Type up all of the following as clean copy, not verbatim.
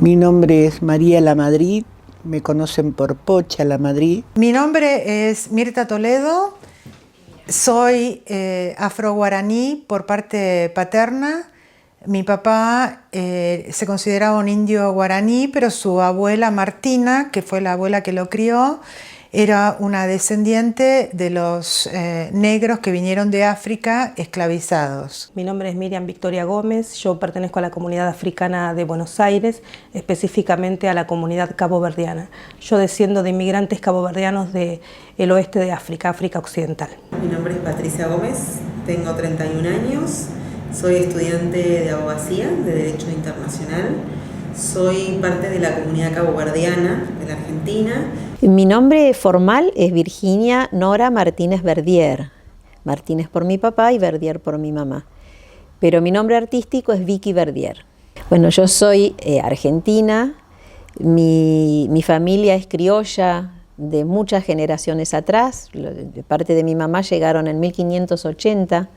Mi nombre es María La Madrid, me conocen por Pocha La Madrid. Mi nombre es Mirta Toledo, soy afro-guaraní por parte paterna. Mi papá se consideraba un indio guaraní, pero su abuela Martina, que fue la abuela que lo crió, era una descendiente de los negros que vinieron de África esclavizados. Mi nombre es Miriam Victoria Gómez, yo pertenezco a la comunidad africana de Buenos Aires, específicamente a la comunidad caboverdiana. Yo desciendo de inmigrantes caboverdianos del oeste de África, África Occidental. Mi nombre es Patricia Gómez, tengo 31 años, soy estudiante de abogacía, de Derecho Internacional. Soy parte de la comunidad caboverdiana de la Argentina. Mi nombre formal es Virginia Nora Martínez Verdier. Martínez por mi papá y Verdier por mi mamá. Pero mi nombre artístico es Vicky Verdier. Bueno, yo soy argentina. Mi familia es criolla de muchas generaciones atrás. De parte de mi mamá llegaron en 1580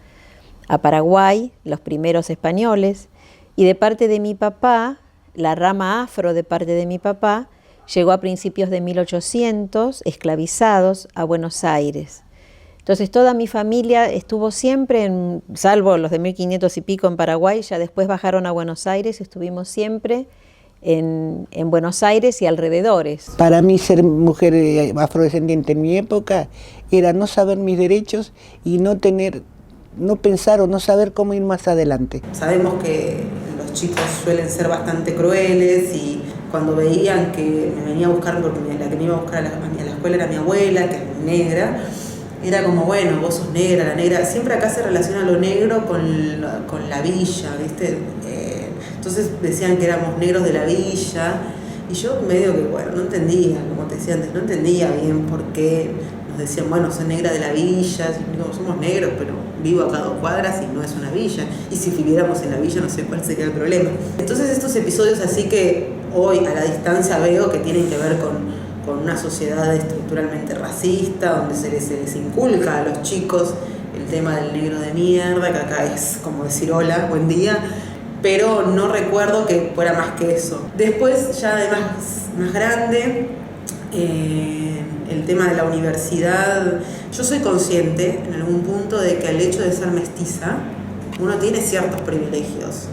a Paraguay, los primeros españoles. Y de parte de mi papá, la rama afro de parte de mi papá llegó a principios de 1800, esclavizados, a Buenos Aires. Entonces toda mi familia estuvo siempre, salvo los de 1500 y pico en Paraguay, ya después bajaron a Buenos Aires, estuvimos siempre en Buenos Aires y alrededores. Para mí ser mujer afrodescendiente en mi época era no saber mis derechos y no pensar o no saber cómo ir más adelante. Sabemos que los chicos suelen ser bastante crueles y cuando veían que me venía a buscar, porque la que me iba a buscar a la escuela era mi abuela, que es negra, era como, bueno, vos sos negra, la negra. Siempre acá se relaciona lo negro con la villa, ¿viste? Entonces decían que éramos negros de la villa y yo medio que, bueno, no entendía, como te decía antes, no entendía bien por qué nos decían, bueno, soy negra de la villa. Digo, somos negros, pero vivo acá a 2 cuadras y no es una villa. Y si viviéramos en la villa no sé cuál sería el problema. Entonces estos episodios así que hoy a la distancia veo que tienen que ver con una sociedad estructuralmente racista, donde se les inculca a los chicos el tema del negro de mierda, que acá es como decir hola, buen día, pero no recuerdo que fuera más que eso. Después ya de más grande, el tema de la universidad, yo soy consciente en algún punto de que al hecho de ser mestiza uno tiene ciertos privilegios.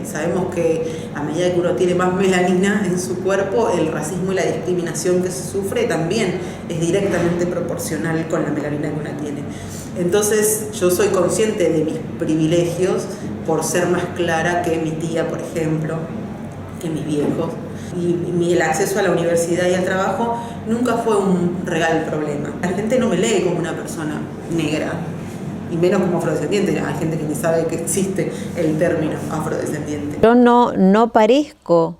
Sabemos que a medida que uno tiene más melanina en su cuerpo, el racismo y la discriminación que se sufre también es directamente proporcional con la melanina que uno tiene. Entonces yo soy consciente de mis privilegios por ser más clara que mi tía, por ejemplo, que mis viejos. Y el acceso a la universidad y al trabajo nunca fue un real problema. La gente no me lee como una persona negra, y menos como afrodescendiente. Hay gente que ni sabe que existe el término afrodescendiente. Yo no parezco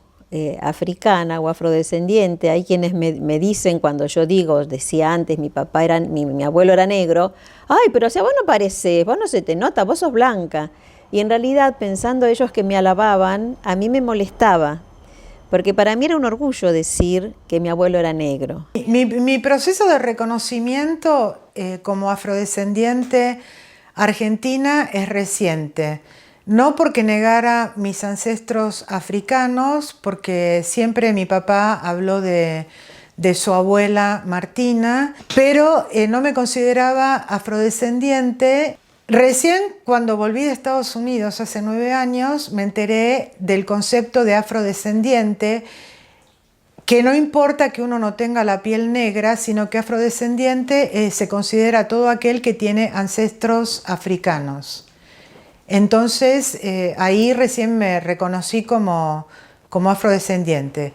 africana o afrodescendiente. Hay quienes me dicen, cuando yo decía antes, mi abuelo era negro, ay, pero o sea, vos no parecés, vos no se te nota, vos sos blanca. Y en realidad, pensando ellos que me alababan, a mí me molestaba, porque para mí era un orgullo decir que mi abuelo era negro. Mi proceso de reconocimiento como afrodescendiente argentina es reciente. No porque negara mis ancestros africanos, porque siempre mi papá habló de su abuela Martina, pero no me consideraba afrodescendiente. Recién cuando volví de Estados Unidos hace 9 años me enteré del concepto de afrodescendiente, que no importa que uno no tenga la piel negra, sino que afrodescendiente se considera todo aquel que tiene ancestros africanos. Entonces ahí recién me reconocí como afrodescendiente.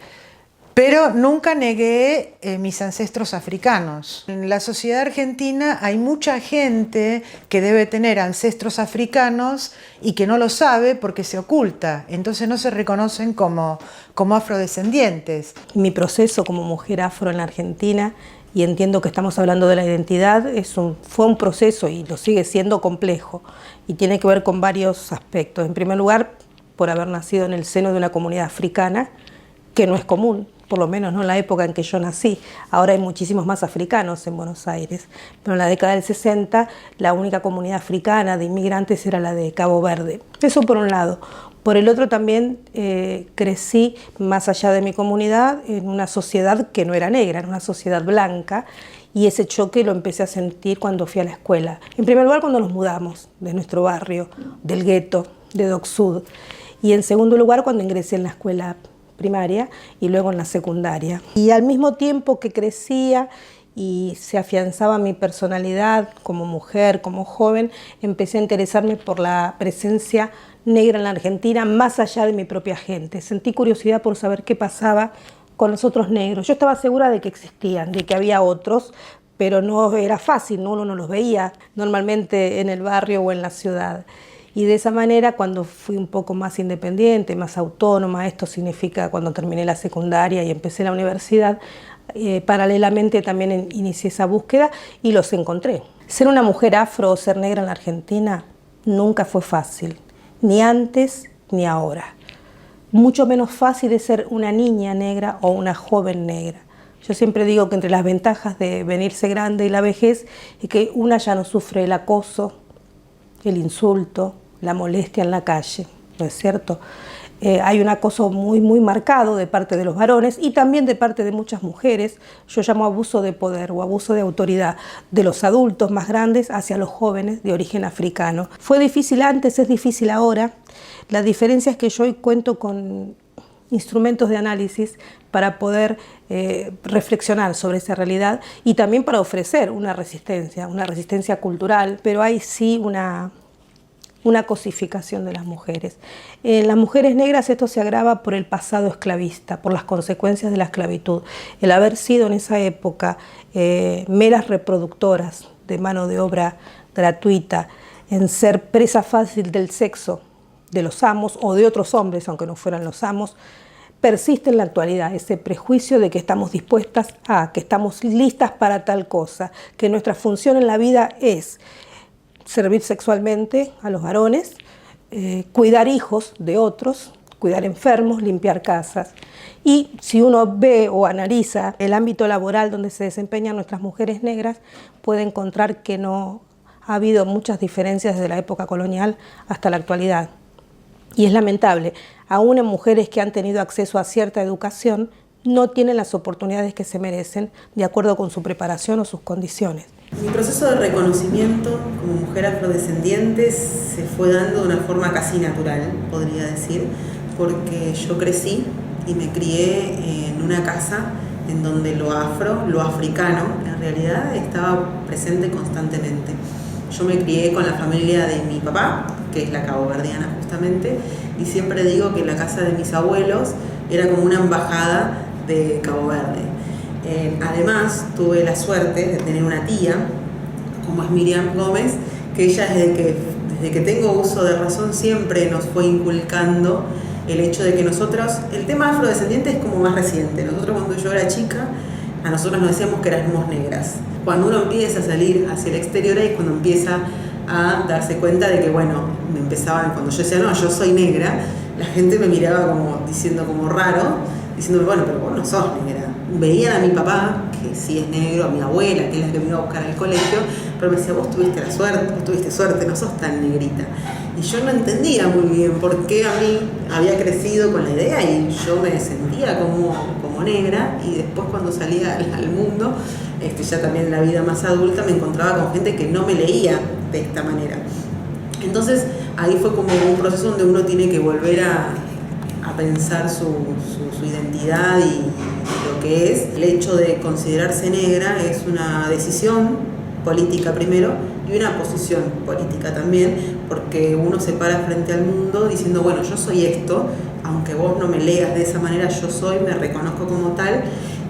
Pero nunca negué mis ancestros africanos. En la sociedad argentina hay mucha gente que debe tener ancestros africanos y que no lo sabe porque se oculta. Entonces no se reconocen como afrodescendientes. Mi proceso como mujer afro en la Argentina, y entiendo que estamos hablando de la identidad, fue un proceso y lo sigue siendo complejo. Y tiene que ver con varios aspectos. En primer lugar, por haber nacido en el seno de una comunidad africana, que no es común, por lo menos no en la época en que yo nací. Ahora hay muchísimos más africanos en Buenos Aires, pero en la década del 60 la única comunidad africana de inmigrantes era la de Cabo Verde. Eso por un lado. Por el otro también crecí más allá de mi comunidad en una sociedad que no era negra, era una sociedad blanca, y ese choque lo empecé a sentir cuando fui a la escuela. En primer lugar, cuando nos mudamos de nuestro barrio, del gueto, de Dock Sud, y en segundo lugar, cuando ingresé en la escuela primaria y luego en la secundaria. Y al mismo tiempo que crecía y se afianzaba mi personalidad como mujer, como joven, empecé a interesarme por la presencia negra en la Argentina, más allá de mi propia gente. Sentí curiosidad por saber qué pasaba con los otros negros. Yo estaba segura de que existían, de que había otros, pero no era fácil, ¿no? Uno no los veía normalmente en el barrio o en la ciudad. Y de esa manera, cuando fui un poco más independiente, más autónoma, esto significa cuando terminé la secundaria y empecé la universidad, paralelamente también inicié esa búsqueda y los encontré. Ser una mujer afro o ser negra en la Argentina nunca fue fácil, ni antes ni ahora. Mucho menos fácil es ser una niña negra o una joven negra. Yo siempre digo que entre las ventajas de venirse grande y la vejez es que una ya no sufre el acoso, el insulto, la molestia en la calle, ¿no es cierto? Hay un acoso muy marcado de parte de los varones y también de parte de muchas mujeres. Yo llamo abuso de poder o abuso de autoridad de los adultos más grandes hacia los jóvenes de origen africano. Fue difícil antes, es difícil ahora. La diferencia es que yo hoy cuento con instrumentos de análisis para poder reflexionar sobre esa realidad y también para ofrecer una resistencia cultural, pero hay sí una cosificación de las mujeres. En las mujeres negras esto se agrava por el pasado esclavista, por las consecuencias de la esclavitud. El haber sido en esa época meras reproductoras de mano de obra gratuita, en ser presa fácil del sexo de los amos o de otros hombres, aunque no fueran los amos, persiste en la actualidad ese prejuicio de que estamos dispuestas a, que estamos listas para tal cosa, que nuestra función en la vida es servir sexualmente a los varones, cuidar hijos de otros, cuidar enfermos, limpiar casas. Y si uno ve o analiza el ámbito laboral donde se desempeñan nuestras mujeres negras, puede encontrar que no ha habido muchas diferencias desde la época colonial hasta la actualidad. Y es lamentable, aún en mujeres que han tenido acceso a cierta educación, no tienen las oportunidades que se merecen de acuerdo con su preparación o sus condiciones. Mi proceso de reconocimiento como mujer afrodescendiente se fue dando de una forma casi natural, podría decir, porque yo crecí y me crié en una casa en donde lo afro, lo africano, en realidad estaba presente constantemente. Yo me crié con la familia de mi papá, que es la caboverdiana justamente, y siempre digo que la casa de mis abuelos era como una embajada de Cabo Verde. Además, tuve la suerte de tener una tía, como es Miriam Gómez, que ella desde que tengo uso de razón siempre nos fue inculcando el hecho de que nosotros, el tema afrodescendiente es como más reciente. Nosotros cuando yo era chica, a nosotros nos decíamos que éramos negras. Cuando uno empieza a salir hacia el exterior es cuando empieza a darse cuenta de que, bueno, cuando yo decía, no, yo soy negra, la gente me miraba como diciendo como raro, diciéndome, bueno, pero vos no sos negra. Veían a mi papá, que sí es negro, a mi abuela, que es la que me iba a buscar al colegio, pero me decía, vos tuviste suerte, no sos tan negrita. Y yo no entendía muy bien por qué a mí había crecido con la idea y yo me sentía como negra, y después cuando salía al mundo, ya también en la vida más adulta, me encontraba con gente que no me leía de esta manera. Entonces ahí fue como un proceso donde uno tiene que volver a pensar su identidad y lo que es. El hecho de considerarse negra es una decisión política primero y una posición política también, porque uno se para frente al mundo diciendo, bueno, yo soy esto, aunque vos no me leas de esa manera, yo me reconozco como tal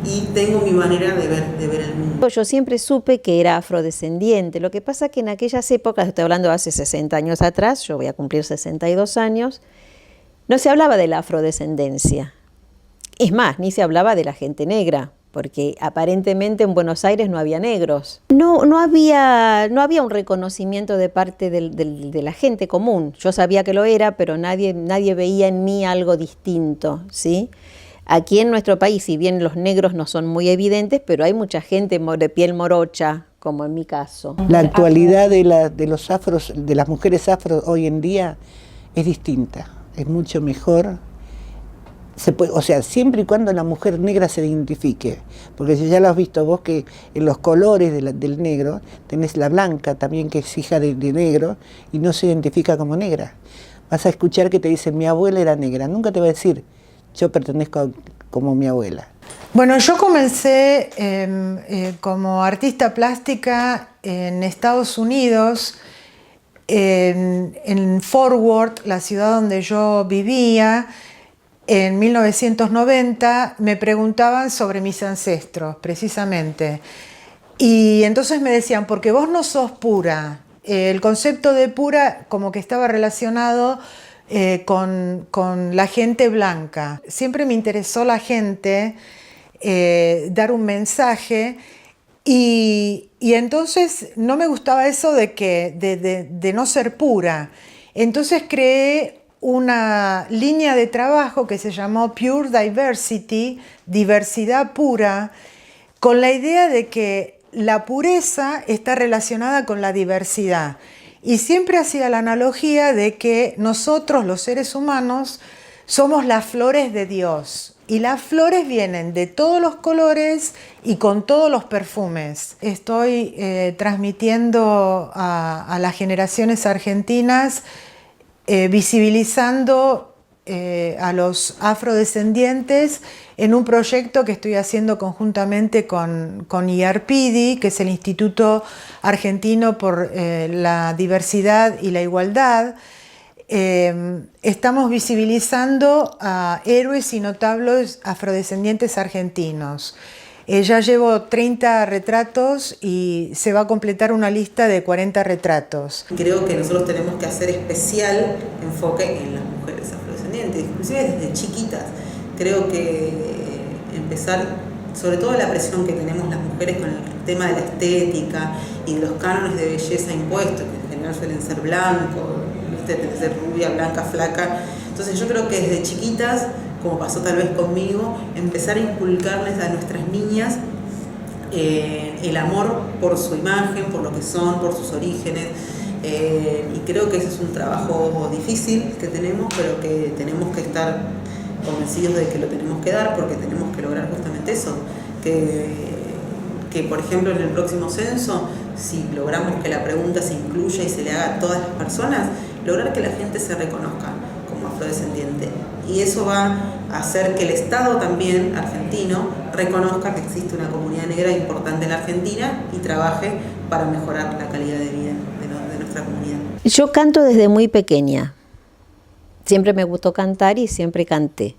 y tengo mi manera de ver el mundo. Yo siempre supe que era afrodescendiente. Lo que pasa que en aquellas épocas, estoy hablando de hace 60 años atrás, yo voy a cumplir 62 años, no se hablaba de la afrodescendencia. Es más, ni se hablaba de la gente negra, porque aparentemente en Buenos Aires no había negros. No había un reconocimiento de parte de la gente común. Yo sabía que lo era, pero nadie veía en mí algo distinto, ¿sí? Aquí en nuestro país, si bien los negros no son muy evidentes, pero hay mucha gente de piel morocha, como en mi caso. La actualidad de los afros, de las mujeres afro hoy en día es distinta. es mucho mejor. O sea, siempre y cuando la mujer negra se identifique, porque si ya lo has visto vos que en los colores del negro tenés la blanca también que es hija de negro y no se identifica como negra. Vas a escuchar que te dicen mi abuela era negra, nunca te va a decir yo pertenezco como mi abuela. Bueno, yo comencé como artista plástica en Estados Unidos, en Fort Worth, la ciudad donde yo vivía. En 1990 me preguntaban sobre mis ancestros, precisamente. Y entonces me decían, porque vos no sos pura. El concepto de pura como que estaba relacionado con la gente blanca. Siempre me interesó la gente, dar un mensaje. Y entonces no me gustaba eso de no ser pura. Entonces creé una línea de trabajo que se llamó Pure Diversity, diversidad pura, con la idea de que la pureza está relacionada con la diversidad. Y siempre hacía la analogía de que nosotros, los seres humanos, somos las flores de Dios. Y las flores vienen de todos los colores y con todos los perfumes. Estoy transmitiendo a las generaciones argentinas visibilizando a los afrodescendientes en un proyecto que estoy haciendo conjuntamente con IARPIDI, que es el Instituto Argentino por la Diversidad y la Igualdad. Estamos visibilizando a héroes y notables afrodescendientes argentinos. Ya llevo 30 retratos y se va a completar una lista de 40 retratos. Creo que nosotros tenemos que hacer especial enfoque en las mujeres afrodescendientes, inclusive desde chiquitas. Creo que empezar, sobre todo la presión que tenemos las mujeres con el tema de la estética y de los cánones de belleza impuestos, que en general suelen ser blancos, tiene que ser rubia, blanca, flaca. Entonces yo creo que desde chiquitas, como pasó tal vez conmigo, empezar a inculcarles a nuestras niñas el amor por su imagen, por lo que son, por sus orígenes. Y creo que ese es un trabajo difícil que tenemos, pero que tenemos que estar convencidos de que lo tenemos que dar, porque tenemos que lograr justamente eso. Que por ejemplo, en el próximo censo, si logramos que la pregunta se incluya y se le haga a todas las personas, lograr que la gente se reconozca como afrodescendiente. Y eso va a hacer que el Estado también argentino reconozca que existe una comunidad negra importante en la Argentina y trabaje para mejorar la calidad de vida de nuestra comunidad. Yo canto desde muy pequeña. Siempre me gustó cantar y siempre canté.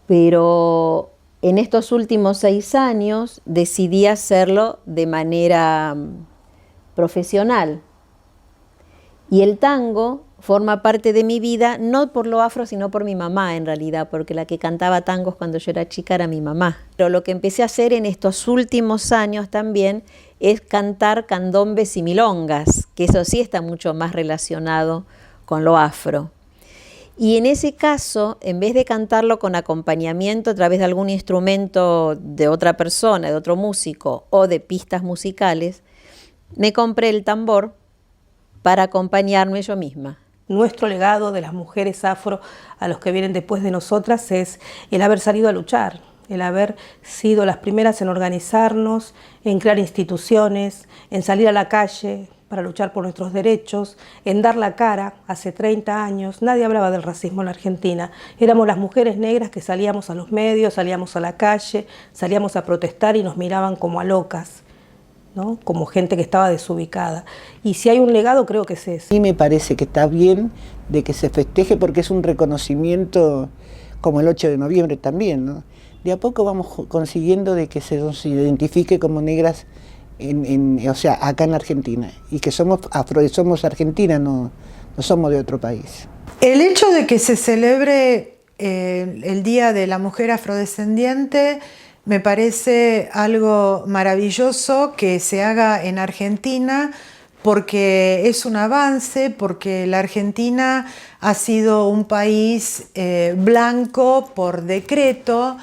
Pero en estos últimos 6 años decidí hacerlo de manera profesional. Y el tango forma parte de mi vida, no por lo afro, sino por mi mamá en realidad, porque la que cantaba tangos cuando yo era chica era mi mamá. Pero lo que empecé a hacer en estos últimos años también es cantar candombes y milongas, que eso sí está mucho más relacionado con lo afro. Y en ese caso, en vez de cantarlo con acompañamiento a través de algún instrumento de otra persona, de otro músico o de pistas musicales, me compré el tambor para acompañarme yo misma. Nuestro legado de las mujeres afro a los que vienen después de nosotras es el haber salido a luchar, el haber sido las primeras en organizarnos, en crear instituciones, en salir a la calle para luchar por nuestros derechos, en dar la cara. Hace 30 años nadie hablaba del racismo en la Argentina. Éramos las mujeres negras que salíamos a los medios, salíamos a la calle, salíamos a protestar y nos miraban como a locas, ¿no? Como gente que estaba desubicada. Y si hay un legado, creo que es ese. A mí me parece que está bien de que se festeje porque es un reconocimiento, como el 8 de noviembre también, ¿no? De a poco vamos consiguiendo de que se nos identifique como negras, o sea, acá en Argentina, y que somos argentinas, no somos de otro país. El hecho de que se celebre el Día de la Mujer Afrodescendiente me parece algo maravilloso que se haga en Argentina, porque es un avance, porque la Argentina ha sido un país blanco por decreto,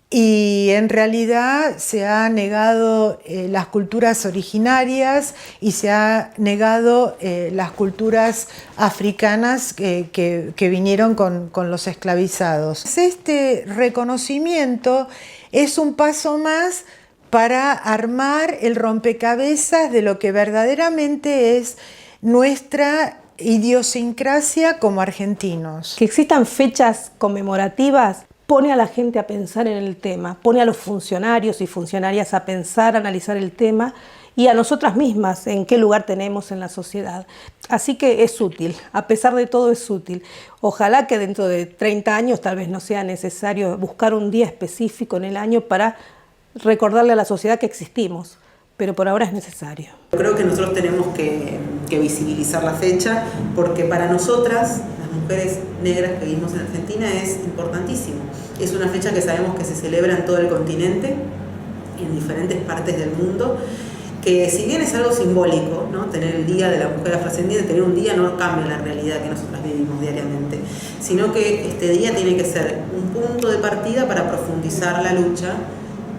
y en realidad se ha negado las culturas originarias y se ha negado las culturas africanas que vinieron con los esclavizados. Este reconocimiento es un paso más para armar el rompecabezas de lo que verdaderamente es nuestra idiosincrasia como argentinos. Que existan fechas conmemorativas pone a la gente a pensar en el tema, pone a los funcionarios y funcionarias a pensar, a analizar el tema y a nosotras mismas en qué lugar tenemos en la sociedad. Así que es útil, a pesar de todo es útil. Ojalá que dentro de 30 años tal vez no sea necesario buscar un día específico en el año para recordarle a la sociedad que existimos, pero por ahora es necesario. Creo que nosotros tenemos que visibilizar la fecha porque para nosotras, las mujeres negras que vivimos en Argentina, es importantísimo. Es una fecha que sabemos que se celebra en todo el continente, en diferentes partes del mundo, que si bien es algo simbólico, ¿no? Tener el Día de la Mujer Afrodescendiente, tener un día no cambia la realidad que nosotras vivimos diariamente, sino que este día tiene que ser un punto de partida para profundizar la lucha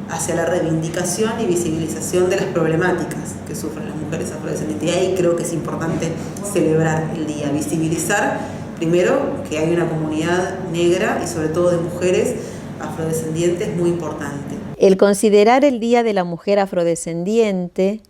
hacia la reivindicación y visibilización de las problemáticas que sufren las mujeres afrodescendientes. Y ahí creo que es importante celebrar el día, visibilizar primero que hay una comunidad negra y sobre todo de mujeres afrodescendientes muy importante. El considerar el Día de la Mujer Afrodescendiente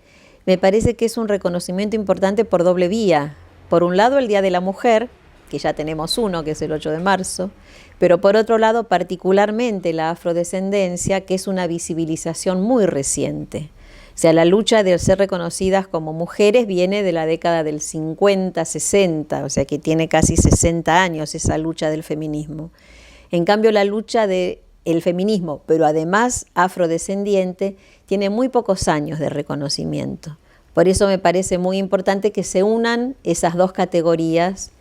me parece que es un reconocimiento importante por doble vía. Por un lado, el Día de la Mujer, que ya tenemos uno, que es el 8 de marzo, pero por otro lado, particularmente la afrodescendencia, que es una visibilización muy reciente. O sea, la lucha de ser reconocidas como mujeres viene de la década del 50, 60, o sea que tiene casi 60 años esa lucha del feminismo. En cambio, la lucha del feminismo, pero además afrodescendiente, tiene muy pocos años de reconocimiento. Por eso me parece muy importante que se unan esas dos categorías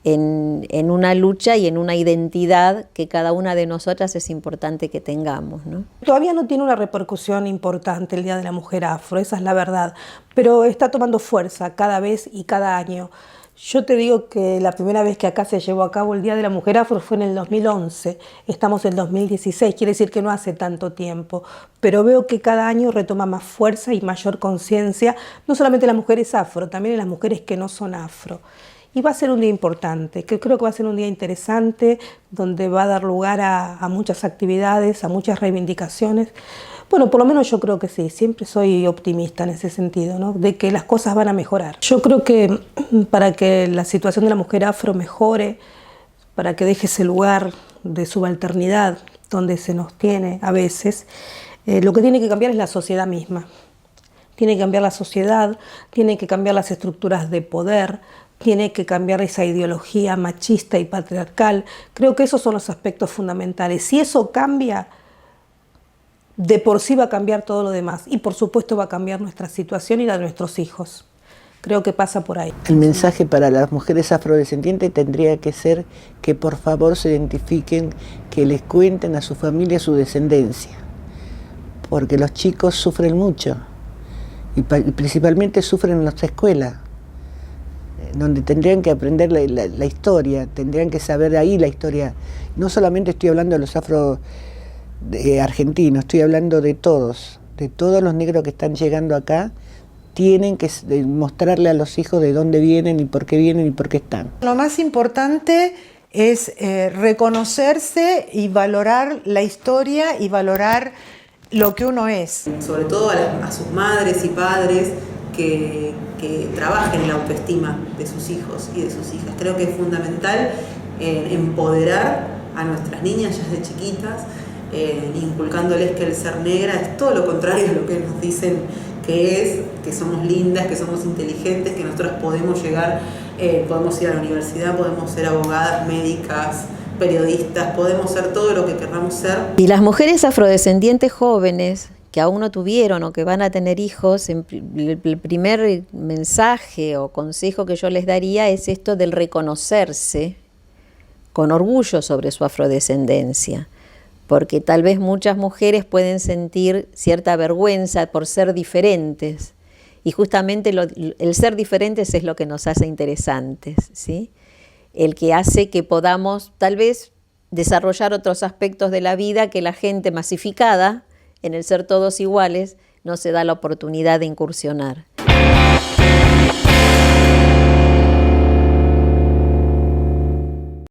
en una lucha y en una identidad que cada una de nosotras es importante que tengamos, ¿no? Todavía no tiene una repercusión importante el Día de la Mujer Afro, esa es la verdad, pero está tomando fuerza cada vez y cada año. Yo te digo que la primera vez que acá se llevó a cabo el Día de la Mujer Afro fue en el 2011, estamos en 2016, quiere decir que no hace tanto tiempo, pero veo que cada año retoma más fuerza y mayor conciencia, no solamente las mujeres afro, también las mujeres que no son afro. Y va a ser un día importante, que creo que va a ser un día interesante, donde va a dar lugar a muchas actividades, a muchas reivindicaciones. Bueno, por lo menos yo creo que sí, siempre soy optimista en ese sentido, ¿no? De que las cosas van a mejorar. Yo creo que para que la situación de la mujer afro mejore, para que deje ese lugar de subalternidad donde se nos tiene a veces, lo que tiene que cambiar es la sociedad misma. Tiene que cambiar la sociedad, tiene que cambiar las estructuras de poder, tiene que cambiar esa ideología machista y patriarcal. Creo que esos son los aspectos fundamentales. Si eso cambia, de por sí va a cambiar todo lo demás. Y por supuesto va a cambiar nuestra situación y la de nuestros hijos. Creo que pasa por ahí. El mensaje para las mujeres afrodescendientes tendría que ser que por favor se identifiquen, que les cuenten a su familia su descendencia. Porque los chicos sufren mucho. Y principalmente sufren en las escuelas, donde tendrían que aprender la historia, tendrían que saber ahí la historia. No solamente estoy hablando de los argentinos, estoy hablando de todos los negros que están llegando acá, tienen que mostrarle a los hijos de dónde vienen y por qué están. Lo más importante es reconocerse y valorar la historia y valorar lo que uno es. Sobre todo a sus madres y padres que trabajen en la autoestima de sus hijos y de sus hijas. Creo que es fundamental empoderar a nuestras niñas ya desde chiquitas, inculcándoles que el ser negra es todo lo contrario a lo que nos dicen que somos lindas, que somos inteligentes, que nosotras podemos llegar, podemos ir a la universidad, podemos ser abogadas, médicas, periodistas, podemos ser todo lo que queramos ser. Y las mujeres afrodescendientes jóvenes que aún no tuvieron o que van a tener hijos, el primer mensaje o consejo que yo les daría es esto del reconocerse con orgullo sobre su afrodescendencia, porque tal vez muchas mujeres pueden sentir cierta vergüenza por ser diferentes, y justamente el ser diferentes es lo que nos hace interesantes, ¿sí? El que hace que podamos tal vez desarrollar otros aspectos de la vida que la gente masificada, en el ser todos iguales, no se da la oportunidad de incursionar.